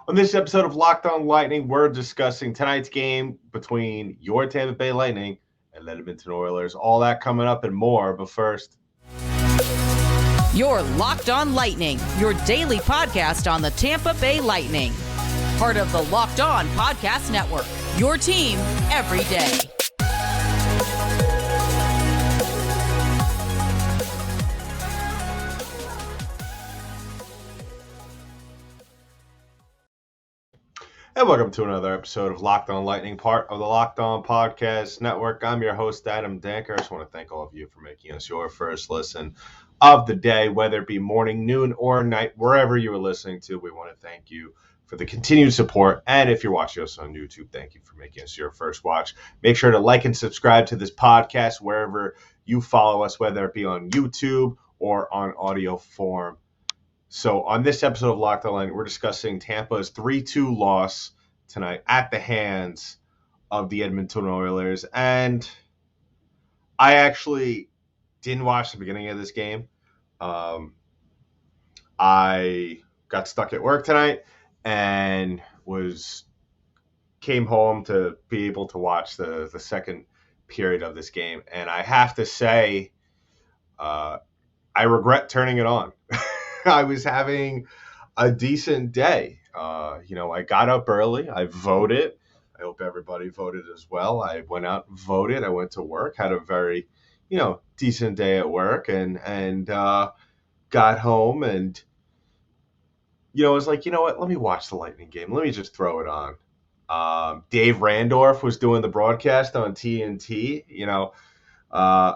On this episode of Locked On Lightning, we're discussing tonight's game between your Tampa Bay Lightning and the Edmonton Oilers. All that coming up and more, but first... You're Locked On Lightning, your daily podcast on the Tampa Bay Lightning. Part of the Locked On Podcast Network, your team every day. And welcome to another episode of Locked On Lightning, part of the Locked On Podcast Network. I'm your host, Adam Danker. I just want to thank all of you for making us your first listen of the day, whether it be morning, noon, or night, wherever you are listening to. We want to thank you for the continued support. And if you're watching us on YouTube, thank you for making us your first watch. Make sure to like and subscribe to this podcast wherever you follow us, whether it be on YouTube or on audio form. So on this episode of Locked On Lightning, we're discussing Tampa's 3-2 loss tonight at the hands of the Edmonton Oilers. And I actually didn't watch the beginning of this game. I got stuck at work tonight and came home to be able to watch the second period of this game. And I have to say, I regret turning it on. I was having a decent day. I got up early. I voted. I hope everybody voted as well. I went out and voted. I went to work, had a very, decent day at work, and got home and, I was like, you know what? Let me watch the Lightning game. Let me just throw it on. Dave Randorf was doing the broadcast on TNT. I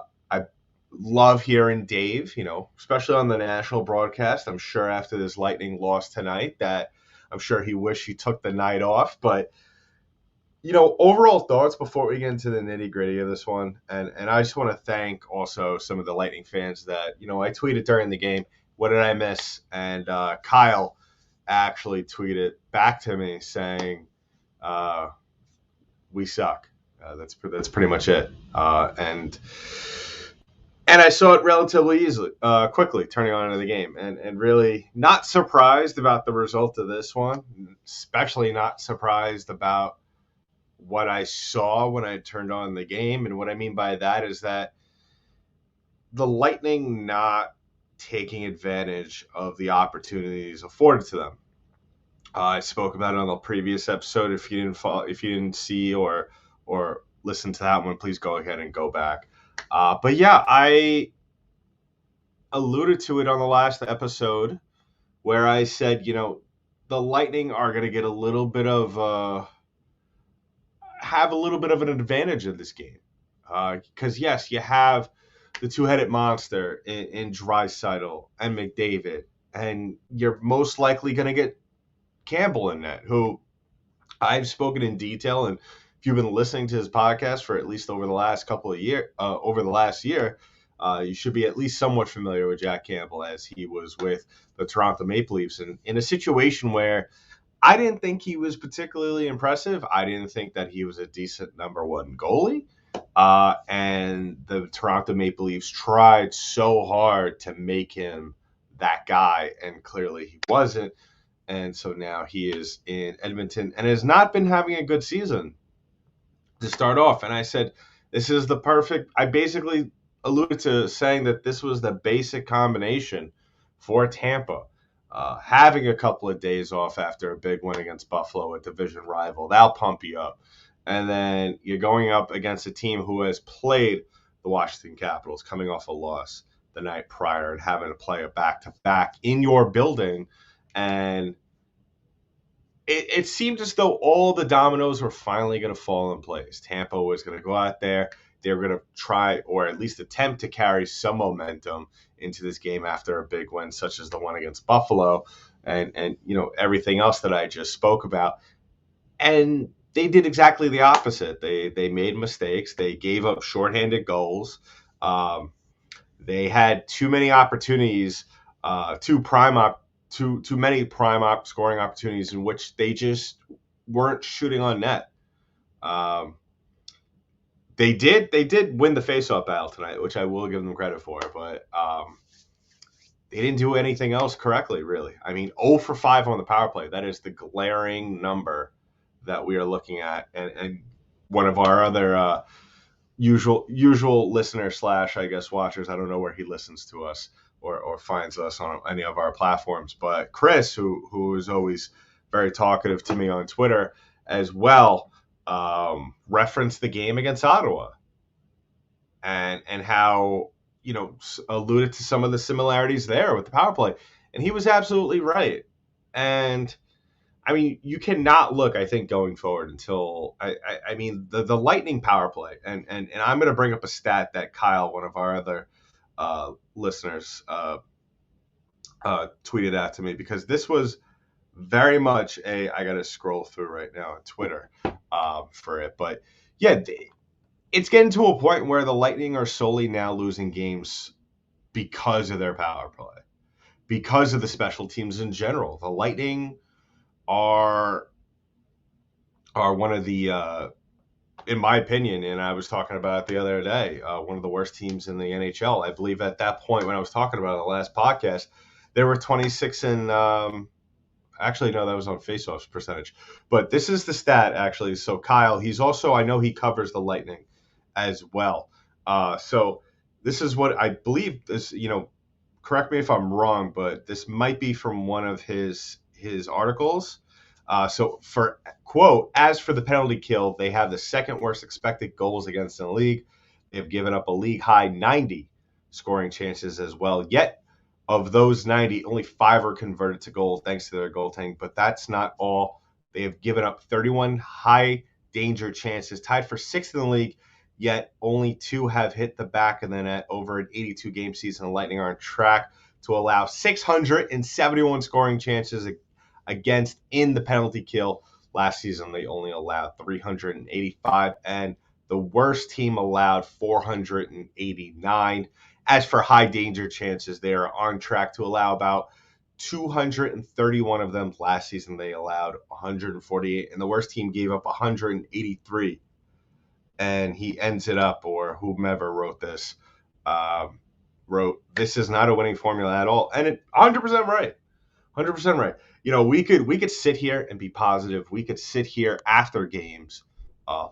love hearing Dave, especially on the national broadcast. I'm sure after this Lightning loss tonight that I'm sure he wished he took the night off. But, overall thoughts before we get into the nitty-gritty of this one. And I just want to thank also some of the Lightning fans that, I tweeted during the game, what did I miss? And Kyle actually tweeted back to me saying, we suck. That's pretty much it. And I saw it relatively quickly, turning on into the game, and really not surprised about the result of this one, especially not surprised about what I saw when I turned on the game. And what I mean by that is that the Lightning not taking advantage of the opportunities afforded to them. I spoke about it on the previous episode. If you didn't see or listen to that one, please go ahead and go back. But yeah, I alluded to it on the last episode where I said, the Lightning are going to get have a little bit of an advantage in this game. Because yes, you have the two-headed monster in Draisaitl and McDavid, and you're most likely going to get Campbell in net, who I've spoken in detail, and if you've been listening to his podcast for at least over the last year, you should be at least somewhat familiar with Jack Campbell, as he was with the Toronto Maple Leafs, and in a situation where I didn't think he was particularly impressive. I didn't think that he was a decent number one goalie, and the Toronto Maple Leafs tried so hard to make him that guy, and clearly he wasn't. And so now he is in Edmonton and has not been having a good season to start off. And I said, I basically alluded to saying that this was the basic combination for Tampa. Having a couple of days off after a big win against Buffalo, a division rival, that'll pump you up. And then you're going up against a team who has played the Washington Capitals, coming off a loss the night prior and having to play a back-to-back in your building. And it seemed as though all the dominoes were finally going to fall in place. Tampa was going to go out there. They were going to try, or at least attempt to carry some momentum into this game after a big win, such as the one against Buffalo and everything else that I just spoke about. And they did exactly the opposite. They made mistakes. They gave up shorthanded goals. They had too many opportunities, too many prime scoring opportunities in which they just weren't shooting on net. They did win the faceoff battle tonight, which I will give them credit for. But they didn't do anything else correctly, really. I mean, 0 for 5 on the power play. That is the glaring number that we are looking at. And one of our other usual listener slash, I guess, watchers, I don't know where he listens to us or finds us on any of our platforms, but Chris, who is always very talkative to me on Twitter as well, referenced the game against Ottawa and how, alluded to some of the similarities there with the power play. And he was absolutely right. And I mean, you cannot look, I think, going forward until I mean the Lightning power play. And I'm going to bring up a stat that Kyle, one of our other listeners, tweeted out to me, because this was very much I got to scroll through right now on Twitter for it. But yeah, it's getting to a point where the Lightning are solely now losing games because of their power play, because of the special teams in general. The Lightning are one of the, in my opinion, and I was talking about it the other day, one of the worst teams in the NHL. I believe at that point when I was talking about it in the last podcast, they were 26 and actually, no, that was on faceoffs percentage. But this is the stat, actually. So Kyle, he's also, I know he covers the Lightning as well. So this is what I believe this, correct me if I'm wrong, but this might be from one of his articles. So for quote, as for the penalty kill, they have the second worst expected goals against in the league. They've given up a league high 90 scoring chances as well. Yet of those 90, only 5 are converted to goals thanks to their goaltending. But that's not all. They have given up 31 high danger chances, tied for 6th in the league. Yet only 2 have hit the back. And then at over an 82 game season, the Lightning are on track to allow 671 scoring chances against in the penalty kill. Last season, they only allowed 385, and the worst team allowed 489. As for high danger chances, they are on track to allow about 231 of them. Last season, they allowed 148, and the worst team gave up 183. And he ends it up, or whomever wrote this, this is not a winning formula at all. And it 100% right. 100% right. We could sit here and be positive. We could sit here after games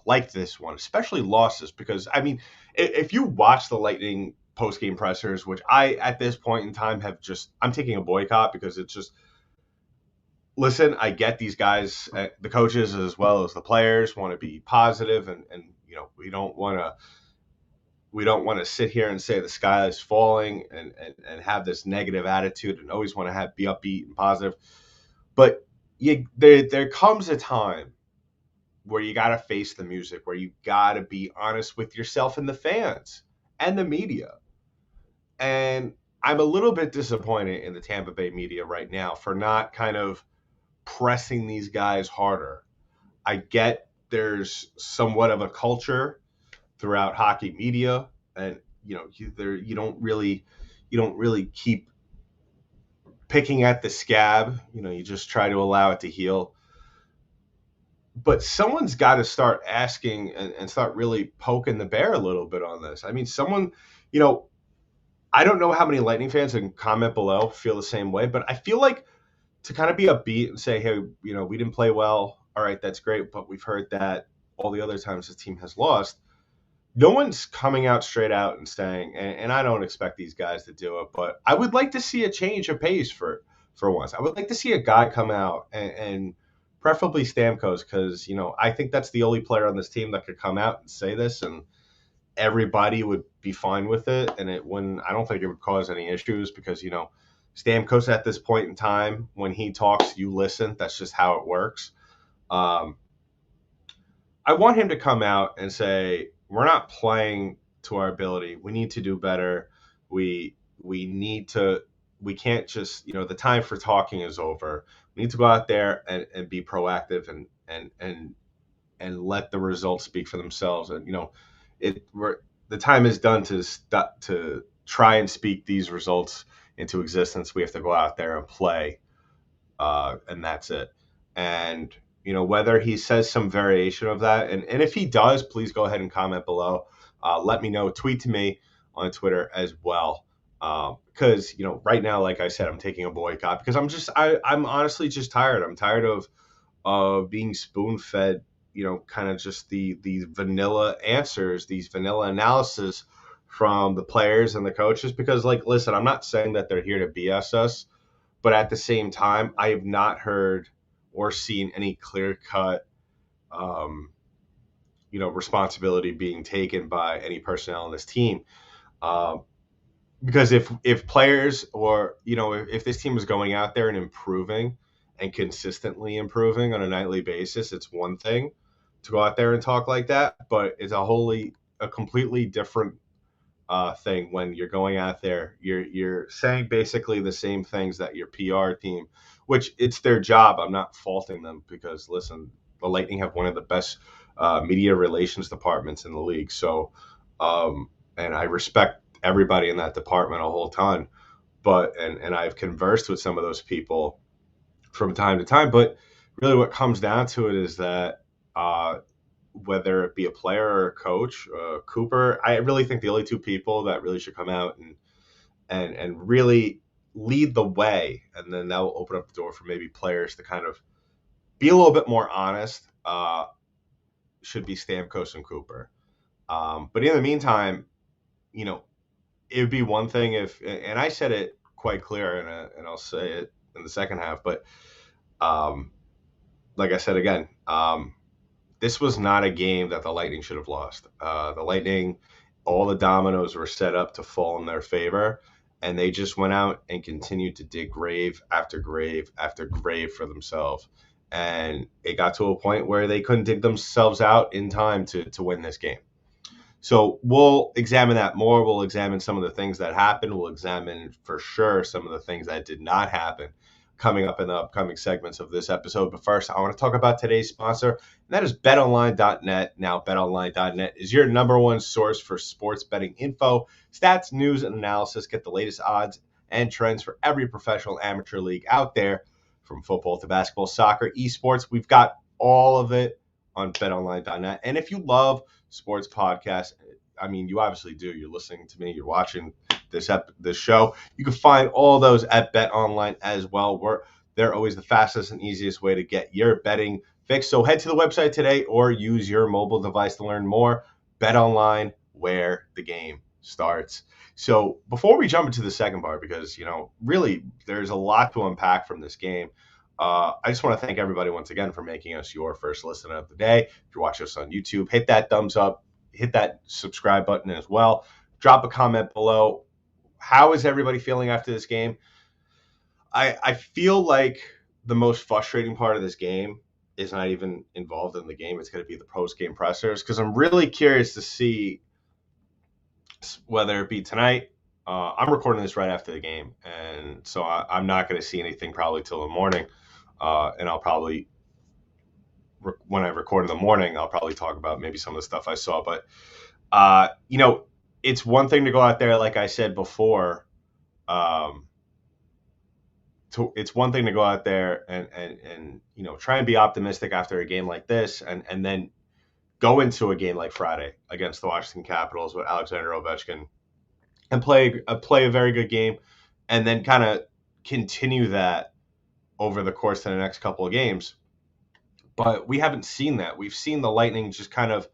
like this one, especially losses, because, I mean, if you watch the Lightning post-game pressers, which I, at this point in time, I'm taking a boycott, because it's just, listen, I get these guys, the coaches as well as the players, want to be positive, and we don't want to sit here and say the sky is falling and have this negative attitude and always want to be upbeat and positive. But there comes a time where you got to face the music, where you got to be honest with yourself and the fans and the media. And I'm a little bit disappointed in the Tampa Bay media right now for not kind of pressing these guys harder. I get there's somewhat of a culture throughout hockey media, and you don't really keep picking at the scab. You just try to allow it to heal. But someone's got to start asking and start really poking the bear a little bit on this. I mean, someone, I don't know how many Lightning fans, and comment below, feel the same way, but I feel like to kind of be upbeat and say, hey, we didn't play well. All right, that's great. But we've heard that all the other times the team has lost. No one's coming out straight out and saying, and I don't expect these guys to do it, but I would like to see a change of pace for once. I would like to see a guy come out and preferably Stamkos, because, I think that's the only player on this team that could come out and say this, and everybody would be fine with it. And I don't think it would cause any issues, because, Stamkos at this point in time, when he talks, you listen. That's just how it works. I want him to come out and say, we're not playing to our ability. We need to do better. We can't just, the time for talking is over. We need to go out there and be proactive and let the results speak for themselves. And, the time is done to try and speak these results into existence. We have to go out there and play, and that's it. And, whether he says some variation of that, and if he does, please go ahead and comment below. Let me know. Tweet to me on Twitter as well. Because right now, like I said, I'm taking a boycott because I'm honestly just tired. I'm tired of being spoon fed, kind of just these vanilla answers, these vanilla analysis from the players and the coaches. Because, like, listen, I'm not saying that they're here to BS us, but at the same time, I have not heard or seen any clear cut, um, responsibility being taken by any personnel on this team. Um, because if players, or if this team is going out there and improving and consistently improving on a nightly basis, it's one thing to go out there and talk like that, but it's a completely different thing when you're going out there. You're saying basically the same things that your PR team, which it's their job. I'm not faulting them, because listen, the Lightning have one of the best media relations departments in the league. So, and I respect everybody in that department a whole ton. But and I've conversed with some of those people from time to time. But really, what comes down to it is that. Whether it be a player or a coach, Cooper, I really think the only two people that really should come out and really lead the way, and then that will open up the door for maybe players to kind of be a little bit more honest, should be Stamkos and Cooper. But in the meantime, it would be one thing if, and I said it quite clear, and I'll say it in the second half, but like I said again, this was not a game that the Lightning should have lost. The Lightning, all the dominoes were set up to fall in their favor, and they just went out and continued to dig grave after grave after grave for themselves. And it got to a point where they couldn't dig themselves out in time to win this game. So we'll examine that more. We'll examine some of the things that happened. We'll examine for sure some of the things that did not happen coming up in the upcoming segments of this episode. But first, I want to talk about today's sponsor, and that is BetOnline.net. Now, BetOnline.net is your number one source for sports betting info, stats, news, and analysis. Get the latest odds and trends for every professional amateur league out there, from football to basketball, soccer, esports. We've got all of it on BetOnline.net. And if you love sports podcasts, I mean, you obviously do. You're listening to me. You're watching this show. You can find all those at BetOnline as well. They're always the fastest and easiest way to get your betting fix. So head to the website today or use your mobile device to learn more. BetOnline, where the game starts. So before we jump into the second part, because, really there's a lot to unpack from this game, I just want to thank everybody once again for making us your first listen of the day. If you're watching us on YouTube, hit that thumbs up, hit that subscribe button as well. Drop a comment below. How is everybody feeling after this game? I feel like the most frustrating part of this game is not even involved in the game. It's going to be the post-game pressers, because I'm really curious to see whether it be tonight. I'm recording this right after the game, and so I'm not going to see anything probably till the morning. And I'll probably, when I record in the morning, I'll probably talk about maybe some of the stuff I saw. But, it's one thing to go out there, like I said before. It's one thing to go out there and try and be optimistic after a game like this, and then go into a game like Friday against the Washington Capitals with Alexander Ovechkin and play a very good game, and then kind of continue that over the course of the next couple of games. But we haven't seen that. We've seen the Lightning just kind of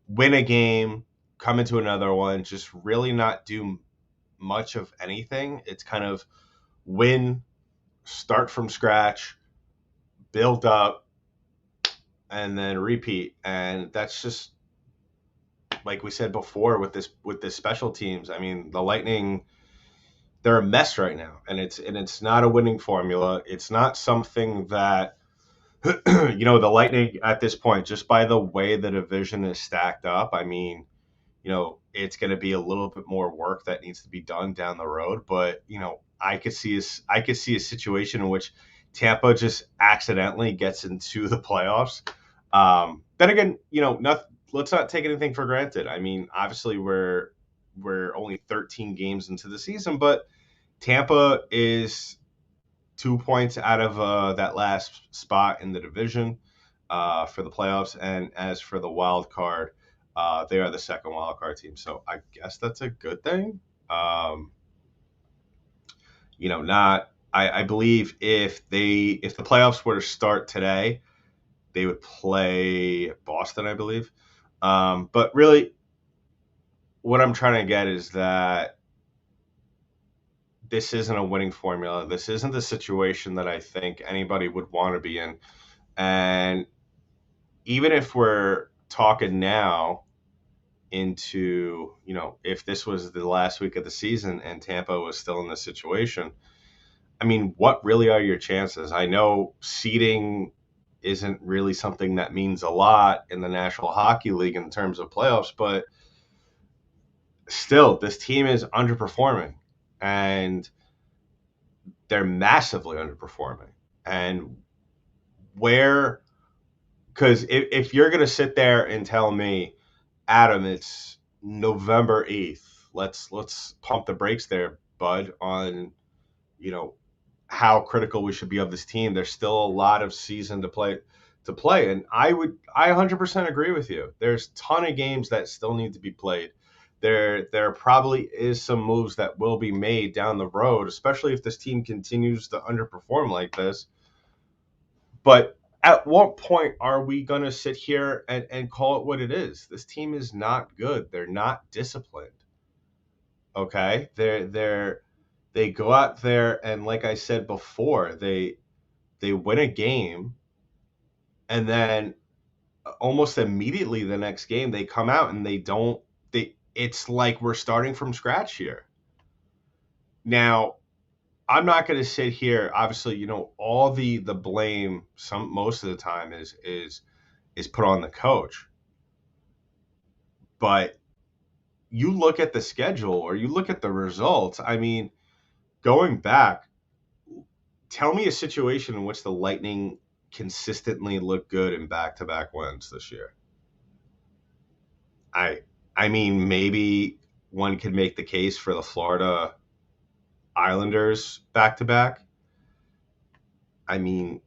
win a game, come into another one, just really not do much of anything. It's kind of win, start from scratch, build up, and then repeat. And that's just, like we said before, with this special teams. I mean, the Lightning, they're a mess right now, and it's not a winning formula. It's not something that the Lightning at this point, just by the way the division is stacked up, I mean, it's going to be a little bit more work that needs to be done down the road. But I could see a situation in which Tampa just accidentally gets into the playoffs. Then again, let's not take anything for granted. I mean, obviously we're only 13 games into the season, but Tampa is 2 points out of that last spot in the division for the playoffs. And as for the wild card, they are the second wild card team. So I guess that's a good thing. Not. I believe if the playoffs were to start today, they would play Boston, I believe. But really, what I'm trying to get is that this isn't a winning formula. This isn't the situation that I think anybody would want to be in. And even if we're talking now into, if this was the last week of the season and Tampa was still in this situation, I mean, what really are your chances? I know seeding isn't really something that means a lot in the National Hockey League in terms of playoffs, but still, this team is underperforming and they're massively underperforming. And where, because if you're going to sit there and tell me, Adam, it's November 8th, let's pump the brakes there, bud, on, you know, how critical we should be of this team. There's still a lot of season to play. And I 100% agree with you. There's a ton of games that still need to be played. There probably is some moves that will be made down the road, especially if this team continues to underperform like this. But at what point are we going to sit here and call it what it is? This team is not good. They're not disciplined. Okay? They go out there and, like I said before, they win a game, and then almost immediately the next game they come out and it's like we're starting from scratch here. Now, I'm not going to sit here, obviously, all the blame most of the time is put on the coach. But you look at the schedule or you look at the results, I mean, going back, tell me a situation in which the Lightning consistently look good in back-to-back wins this year. I mean, maybe one could make the case for the Florida Islanders back-to-back. I mean,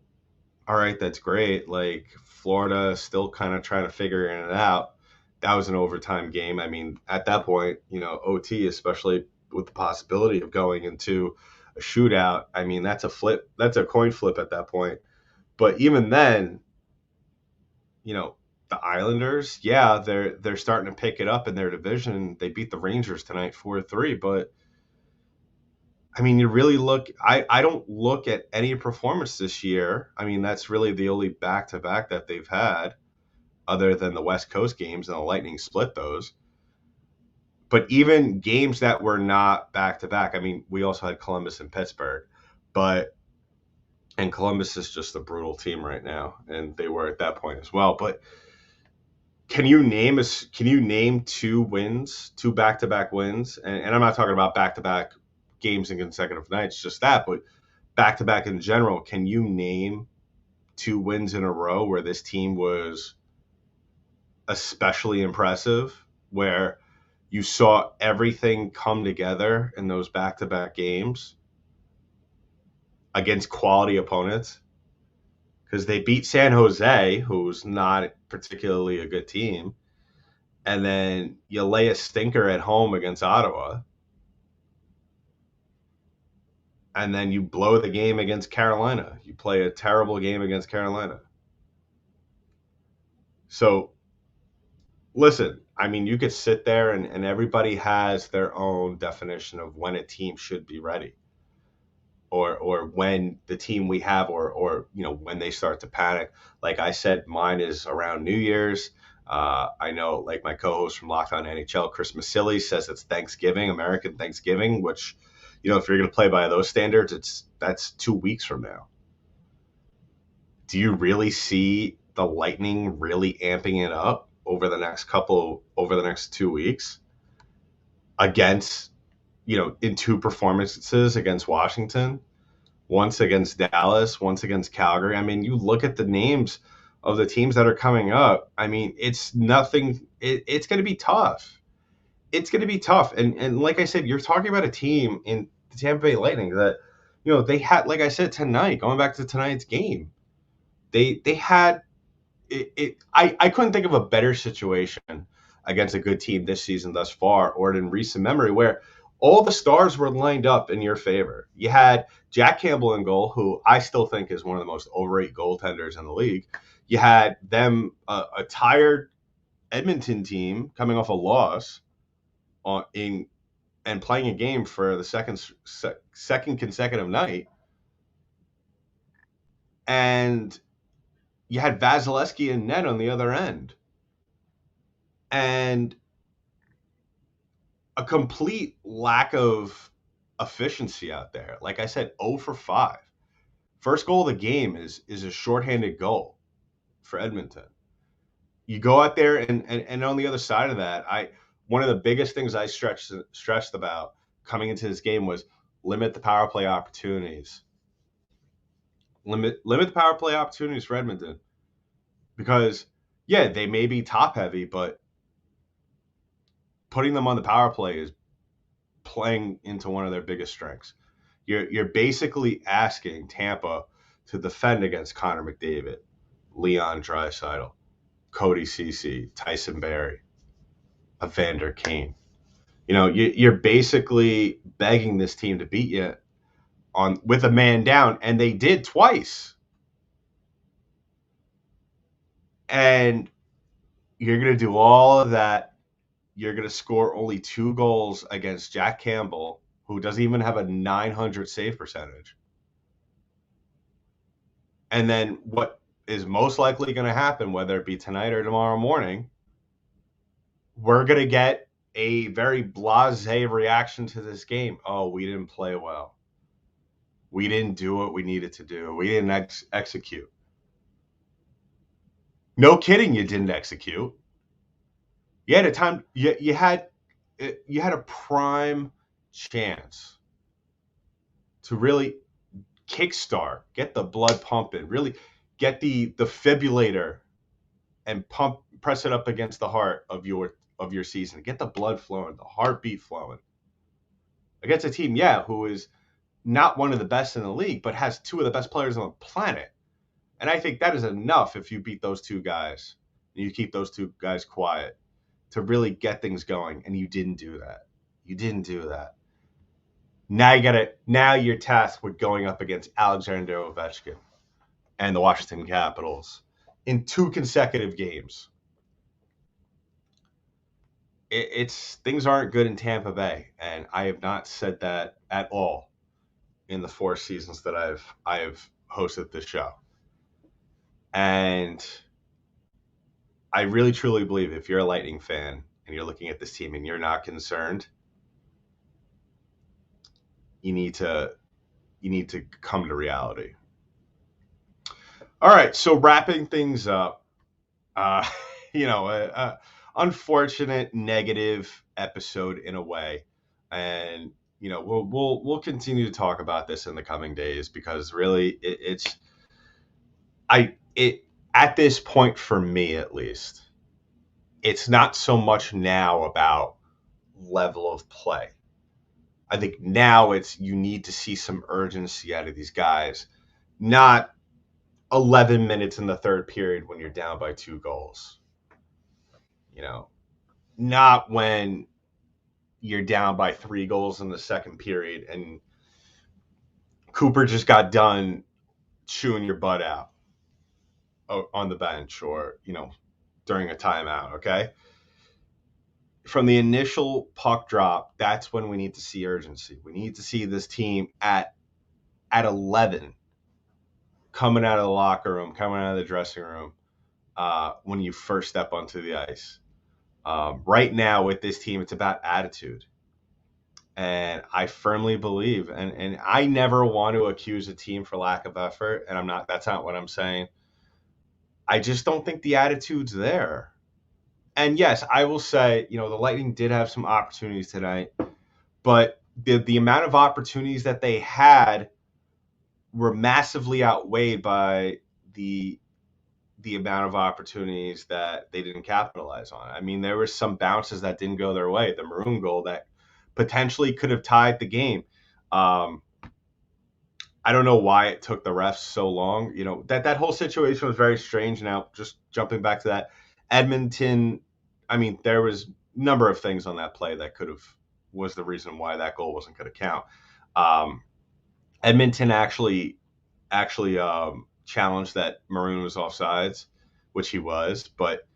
all right, that's great. Like, Florida still kind of trying to figure it out. That was an overtime game. I mean, at that point, OT, especially with the possibility of going into a shootout, I mean, that's a flip. That's a coin flip at that point. But even then, the Islanders, yeah, they're starting to pick it up in their division. They beat the Rangers tonight 4-3, but I mean, you really I don't look at any performance this year. I mean, that's really the only back-to-back that they've had other than the West Coast games, and the Lightning split those. But even games that were not back-to-back, I mean, we also had Columbus and Pittsburgh, and Columbus is just a brutal team right now, and they were at that point as well. But can you name two back-to-back wins? And I'm not talking about back-to-back games in consecutive nights, just that, but back-to-back in general. Can you name two wins in a row where this team was especially impressive, where you saw everything come together in those back-to-back games against quality opponents? Because they beat San Jose, who's not particularly a good team, and then you lay a stinker at home against Ottawa, and then you blow the game against Carolina. You play a terrible game against Carolina. So, listen, I mean, you could sit there and everybody has their own definition of when a team should be ready. Or when the team we have, or when they start to panic. Like I said, mine is around New Year's. I know, like, my co-host from Locked On NHL, Chris Masilli, says it's Thanksgiving, American Thanksgiving, which, if you're going to play by those standards, that's 2 weeks from now. Do you really see the Lightning really amping it up over the next 2 weeks against, in two performances against Washington, once against Dallas, once against Calgary? I mean, you look at the names of the teams that are coming up. I mean, it's nothing. It's going to be tough. It's going to be tough. And like I said, you're talking about a team in the Tampa Bay Lightning that, they had, like I said, tonight, going back to tonight's game, they had it. I couldn't think of a better situation against a good team this season thus far, or in recent memory, where all the stars were lined up in your favor. You had Jack Campbell in goal, who I still think is one of the most overrated goaltenders in the league. You had them, a tired Edmonton team coming off a loss and playing a game for the second consecutive night. And you had Vasilevsky and net on the other end. And a complete lack of efficiency out there. Like I said, 0 for 5. First goal of the game is a shorthanded goal for Edmonton. You go out there and on the other side of that, one of the biggest things I stressed about coming into this game was limit the power play opportunities. Limit the power play opportunities for Edmonton. Because, yeah, they may be top heavy, but putting them on the power play is playing into one of their biggest strengths. You're basically asking Tampa to defend against Connor McDavid, Leon Draisaitl, Cody Ceci, Tyson Barrie, Evander Kane. You're basically begging this team to beat you with a man down, and they did twice. And you're going to do all of that. You're going to score only 2 goals against Jack Campbell, who doesn't even have a .900 save percentage. And then what is most likely going to happen, whether it be tonight or tomorrow morning, we're going to get a very blasé reaction to this game. Oh, we didn't play well. We didn't do what we needed to do. We didn't execute. No kidding, you didn't execute. You had a time. You had a prime chance to really kickstart, get the blood pumping, really get the defibrillator and press it up against the heart of your season. Get the blood flowing, the heartbeat flowing against a team, who is not one of the best in the league, but has 2 of the best players on the planet. And I think that is enough if you beat those 2 guys and you keep those 2 guys quiet to really get things going. And you didn't do that. You didn't do that. Now you're tasked with going up against Alexander Ovechkin and the Washington Capitals in 2 consecutive games. Things aren't good in Tampa Bay, and I have not said that at all in the 4 seasons that I've hosted this show. And I really truly believe if you're a Lightning fan and you're looking at this team and you're not concerned, you need to come to reality. All right, so wrapping things up, unfortunate negative episode in a way, and we'll continue to talk about this in the coming days, because really at this point, for me at least, it's not so much now about level of play. I think now you need to see some urgency out of these guys, not 11 minutes in the third period when you're down by 2 goals. Not when you're down by 3 goals in the second period and Cooper just got done chewing your butt out on the bench or, during a timeout, okay? From the initial puck drop, that's when we need to see urgency. We need to see this team at 11 coming out of the locker room, coming out of the dressing room when you first step onto the ice. Right now with this team, it's about attitude. And I firmly believe, and I never want to accuse a team for lack of effort, and that's not what I'm saying. I just don't think the attitude's there. And yes, I will say, the Lightning did have some opportunities tonight, but the amount of opportunities that they had were massively outweighed by the amount of opportunities that they didn't capitalize on. I mean, there were some bounces that didn't go their way. The Maroon goal that potentially could have tied the game. I don't know why it took the refs so long. That whole situation was very strange. Now, just jumping back to that, Edmonton, I mean, there was a number of things on that play that could have was the reason why that goal wasn't going to count. Um, Edmonton actually challenged that Maroon was offsides, which he was, but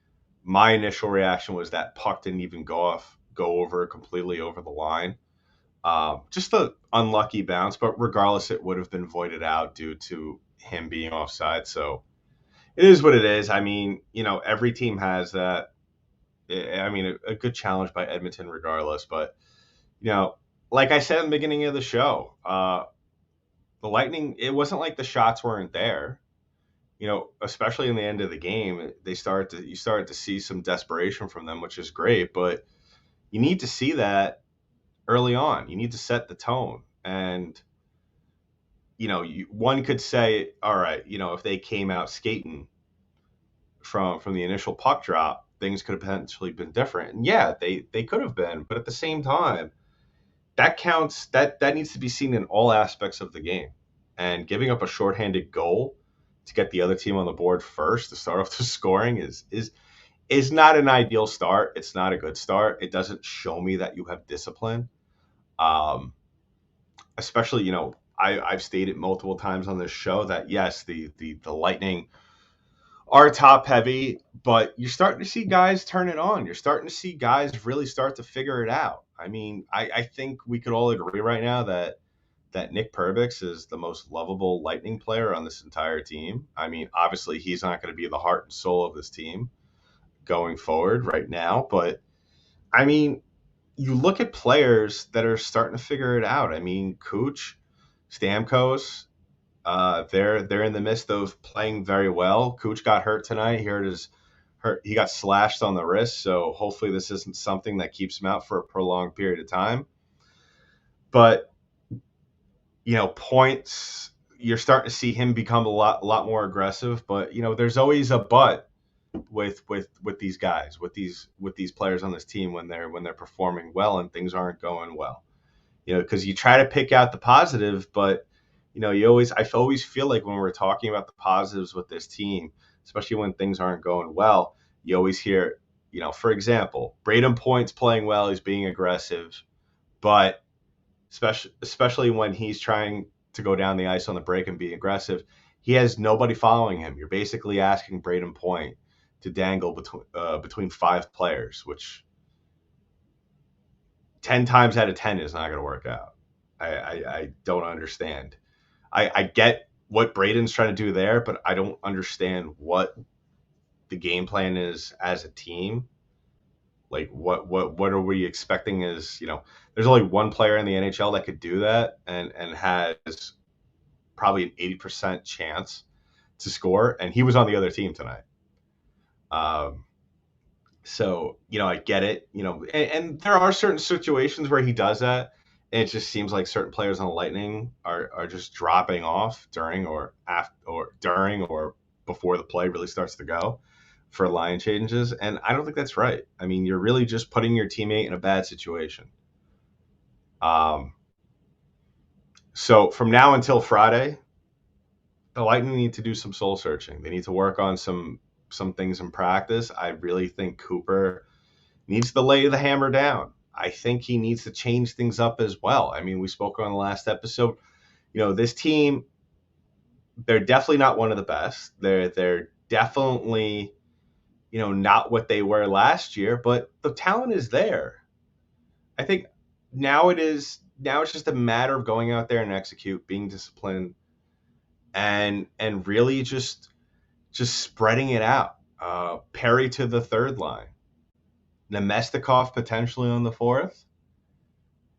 my initial reaction was that puck didn't even go over completely over the line. Just the unlucky bounce, but regardless, it would have been voided out due to him being offside. So it is what it is. I mean, every team has that. I mean, a good challenge by Edmonton, regardless. But like I said in the beginning of the show, the Lightning. It wasn't like the shots weren't there. Especially in the end of the game, you started to see some desperation from them, which is great. But you need to see that early on. You need to set the tone. And, one could say, all right, if they came out skating from the initial puck drop, things could have potentially been different. And yeah, they could have been. But at the same time, that counts. That needs to be seen in all aspects of the game. And giving up a shorthanded goal to get the other team on the board first to start off the scoring is not an ideal start. It's not a good start. It doesn't show me that you have discipline. Especially, I've stated multiple times on this show that yes, the Lightning are top heavy, but you're starting to see guys turn it on. You're starting to see guys really start to figure it out. I mean, I think we could all agree right now that Nick Perbix is the most lovable Lightning player on this entire team. I mean, obviously he's not going to be the heart and soul of this team going forward right now, but I mean, you look at players that are starting to figure it out. I mean, Cooch, Stamkos, they're in the midst of playing very well. Cooch got hurt tonight. He got slashed on the wrist, so hopefully this isn't something that keeps him out for a prolonged period of time. But points, you're starting to see him become a lot more aggressive. But there's always a but with these guys, with these players on this team when they're performing well and things aren't going well. Because you try to pick out the positive, but I always feel like when we're talking about the positives with this team, especially when things aren't going well, you always hear, for example, Braden Point's playing well, he's being aggressive, but especially when he's trying to go down the ice on the break and be aggressive, he has nobody following him. You're basically asking Braden Point to dangle between five players, which 10 times out of 10 is not going to work out. I don't understand. I get what Braden's trying to do there, but I don't understand what the game plan is as a team. Like what are we expecting is, there's only one player in the NHL that could do that and has probably an 80% chance to score, and he was on the other team tonight. So, I get it, and there are certain situations where he does that. And it just seems like certain players on the Lightning are just dropping off during or before the play really starts to go for line changes. And I don't think that's right. I mean, you're really just putting your teammate in a bad situation. So from now until Friday, the Lightning need to do some soul searching. They need to work on some things in practice. I really think Cooper needs to lay the hammer down. I think he needs to change things up as well. I mean, we spoke on the last episode. This team, they're definitely not one of the best. They're definitely, not what they were last year, but the talent is there. I think now it's just a matter of going out there and execute, being disciplined, and really just spreading it out. Perry to the third line. Nemestikov potentially on the fourth.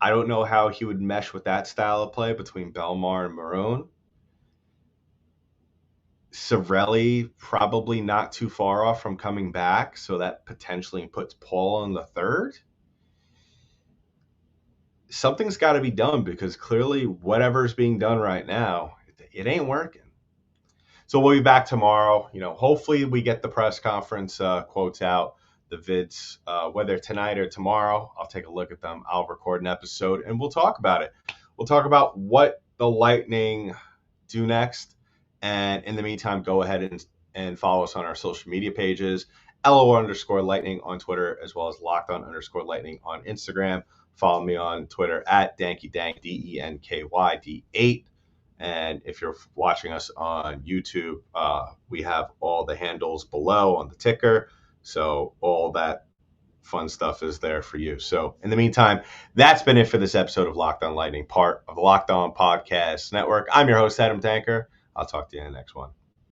I don't know how he would mesh with that style of play between Belmar and Maroon. Cirelli probably not too far off from coming back, so that potentially puts Paul on the third. Something's got to be done because clearly whatever's being done right now, it ain't working. So we'll be back tomorrow. Hopefully we get the press conference quotes out, the vids, whether tonight or tomorrow. I'll take a look at them. I'll record an episode and we'll talk about it. We'll talk about what the Lightning do next. And in the meantime, go ahead and follow us on our social media pages, LO_Lightning on Twitter, as well as LockedOn_Lightning on Instagram. Follow me on Twitter at DankyDank, DENKYD8. And if you're watching us on YouTube, we have all the handles below on the ticker. So all that fun stuff is there for you. So in the meantime, that's been it for this episode of Locked On Lightning, part of the Locked On Podcast Network. I'm your host, Adam Tanker. I'll talk to you in the next one.